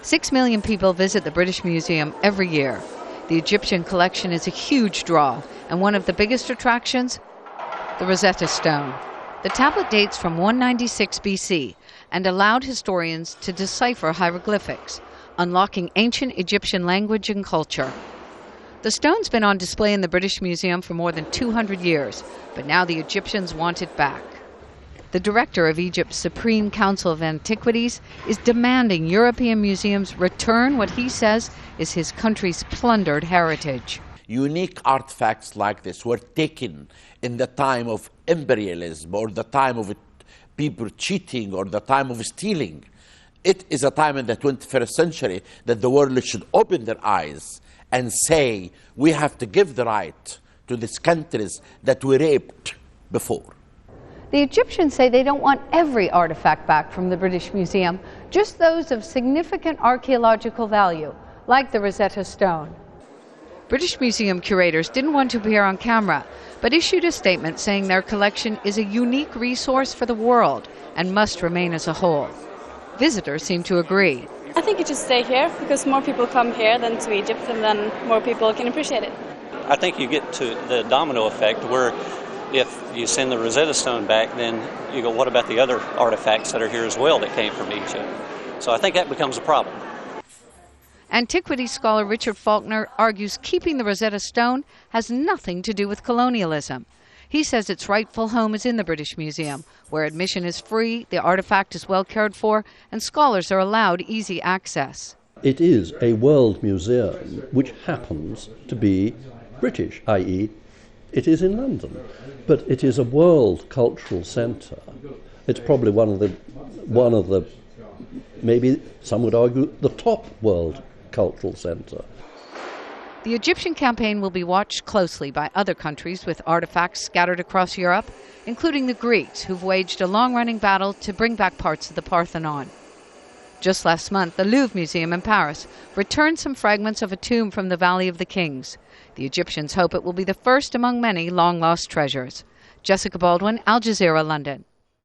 6 million people visit the British Museum every year. The Egyptian collection is a huge draw, and one of the biggest attractions, the Rosetta Stone. The tablet dates from 196 BC and allowed historians to decipher hieroglyphics, unlocking ancient Egyptian language and culture. The stone's been on display in the British Museum for more than 200 years, but now the Egyptians want it back. The director of Egypt's Supreme Council of Antiquities is demanding European museums return what he says is his country's plundered heritage. Unique artifacts like this were taken in the time of imperialism or the time of people cheating or the time of stealing. It is a time in the 21st century that the world should open their eyes and say, we have to give the right to these countries that we raped before. The Egyptians say they don't want every artifact back from the British Museum, just those of significant archaeological value, like the Rosetta Stone. British Museum curators didn't want to appear on camera, but issued a statement saying their collection is a unique resource for the world and must remain as a whole. Visitors seem to agree. I think it should stay here because more people come here than to Egypt, and then more people can appreciate it. I think you get to the domino effect where if you send the Rosetta Stone back, then you go, what about the other artifacts that are here as well that came from Egypt? So I think that becomes a problem. Antiquities scholar Richard Faulkner argues keeping the Rosetta Stone has nothing to do with colonialism. He says its rightful home is in the British Museum, where admission is free, the artifact is well cared for, and scholars are allowed easy access. It is a world museum which happens to be British, i.e. it is in London, but it is a world cultural centre. It's probably one of the, maybe some would argue, the top world cultural centre. The Egyptian campaign will be watched closely by other countries with artifacts scattered across Europe, including the Greeks, who've waged a long-running battle to bring back parts of the Parthenon. Just last month, the Louvre Museum in Paris returned some fragments of a tomb from the Valley of the Kings. The Egyptians hope it will be the first among many long-lost treasures. Jessica Baldwin, Al Jazeera, London.